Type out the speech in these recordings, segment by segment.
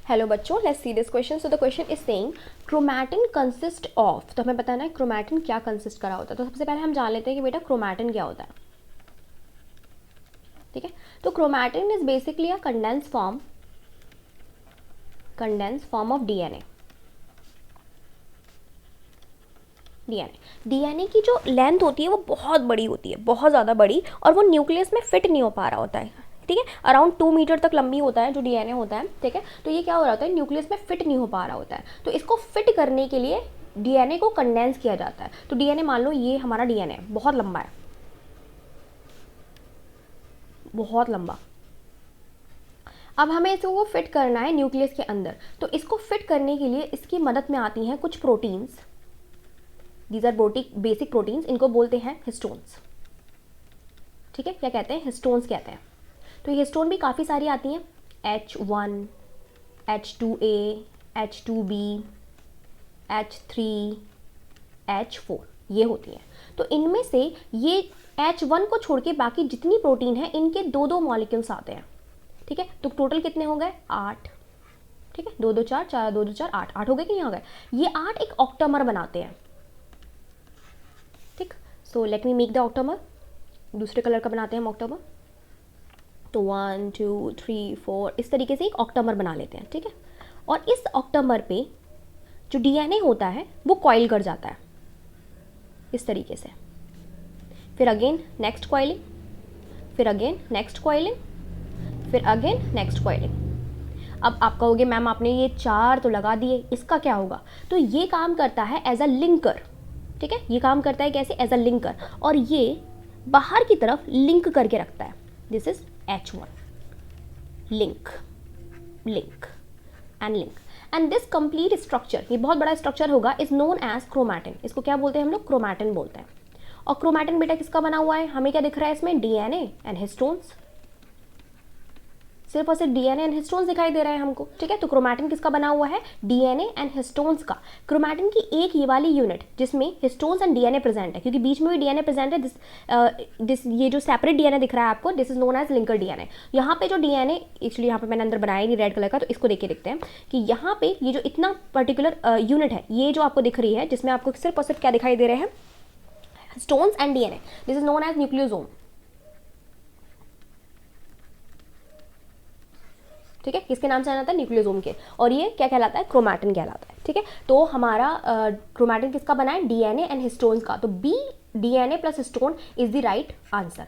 Hello बच्चों, let's see this question. So the question is saying chromatin consist of. तो हमें पता है ना क्रोमैटिन क्या कंसिस्ट करा होता है. तो सबसे पहले हम जान लेते हैं कि बेटा क्रोमैटिन क्या होता है. ठीक है, तो chromatin is basically a condense form of DNA. DNA की जो लेंथ होती है वो बहुत बड़ी होती है, बहुत ज़्यादा बड़ी, और वो न्यूक्लियस में फिट नहीं हो पा रहा होता है. ठीक है, अराउंड 2 मीटर तक लंबी होता है जो डीएनए होता है. ठीक है, तो ये क्या हो रहा होता है, न्यूक्लियस में फिट नहीं हो पा रहा होता है. तो इसको फिट करने के लिए डीएनए को कंडेंस किया जाता है. तो डीएनए, मान लो ये हमारा डीएनए बहुत लंबा है, बहुत लंबा. अब हमें इसको फिट करना है न्यूक्लियस के अंदर. तो इसको फिट करने के लिए इसकी मदद में आती हैं कुछ proteins. These are basic proteins. इनको बोलते हैं हिस्टोन्स. ठीक है, क्या कहते हैं, हिस्टोन्स कहते हैं. तो ये हिस्टोन भी काफ़ी सारी आती हैं. H1, H2A, H2B, H3, H4 ये होती हैं. तो इनमें से ये H1 को छोड़ के बाकी जितनी प्रोटीन है इनके दो दो मॉलिक्यूल्स आते हैं. ठीक है, तो टोटल कितने हो गए, 8. ठीक है, 2 2 4 4 2 2 4 8 8 हो गए कि नहीं हो गए. ये 8 एक ऑक्टामर बनाते हैं. ठीक, so let me make the octamer. दूसरे कलर का बनाते हैं हम ऑक्टामर. तो 1 2 3 4 इस तरीके से एक ऑक्टामर बना लेते हैं. ठीक है, और इस ऑक्टामर पे जो डीएनए होता है वो कॉइल कर जाता है इस तरीके से. फिर अगेन नेक्स्ट कॉइलिंग, फिर अगेन नेक्स्ट कॉइलिंग, फिर अगेन नेक्स्ट कॉइलिंग. अब आप कहोगे मैम आपने ये 4 तो लगा दिए, इसका क्या होगा. तो ये काम करता है एज अ लिंकर. ठीक है, ये काम करता है कैसे, एज अ लिंकर, और ये बाहर की तरफ लिंक करके रखता है. This is H1, link, link and link. And this complete structure, ये बहुत बड़ा स्ट्रक्चर होगा, इज नोन एज क्रोमैटिन. इसको क्या बोलते हैं हम लोग, क्रोमैटिन बोलते हैं. और क्रोमैटिन बेटा किसका बना हुआ है, हमें क्या दिख रहा है इसमें, डीएनए एंड हिस्टोन्स. सिर्फ और सिर्फ डीएनए एंड हिस्टोन्स दिखाई दे रहे हैं हमको. ठीक है, तो क्रोमैटिन किसका बना हुआ है, डीएनए एंड हिस्टोन्स का. क्रोमैटिन की एक ये वाली यूनिट जिसमें हिस्टोन्स एंड डीएनए प्रेजेंट है, क्योंकि बीच में भी डीएनए प्रेजेंट है. दिस ये जो सेपरेट डीएनए दिख रहा है आपको, this is known as linker DNA. यहाँ पे जो डीएनए, एक्चुअली यहाँ पे मैंने अंदर बनाया नहीं रेड कलर का, तो इसको देख के देखते हैं कि यहाँ पे ये जो इतना पर्टिकुलर यूनिट है, ये जो आपको दिख रही है, जिसमें आपको सिर्फ और सिर्फ क्या दिखाई दे रहे हैं, histones and DNA. This is known as nucleosome. ठीक है, किसके नाम से जाना था, न्यूक्लियोसोम के. और ये क्या कहलाता है, क्रोमैटिन कहलाता है. ठीक है, तो हमारा क्रोमैटिन किसका बना है, डीएनए एंड हिस्टोन्स का. तो B, DNA plus histone is the right answer.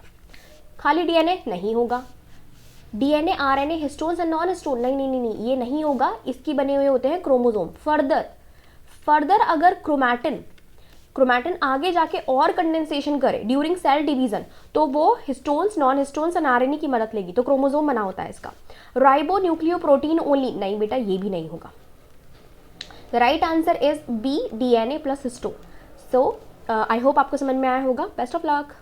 खाली डीएनए नहीं होगा, DNA, RNA, histones and non histone, नहीं नहीं नहीं, ये नहीं होगा. इसकी बने हुए होते हैं क्रोमोसोम. फर्दर अगर क्रोमैटिन आगे जाके और कंडेंसेशन करे ड्यूरिंग सेल डिवीजन, तो वो histones, non histones and RNA की मदद लेगी, तो क्रोमोसोम बना होता है इसका. राइबो न्यूक्लियो प्रोटीन ओनली, नहीं बेटा ये भी नहीं होगा. The right answer is B, DNA plus histone. So I hope आपको समझ में आया होगा. Best of luck.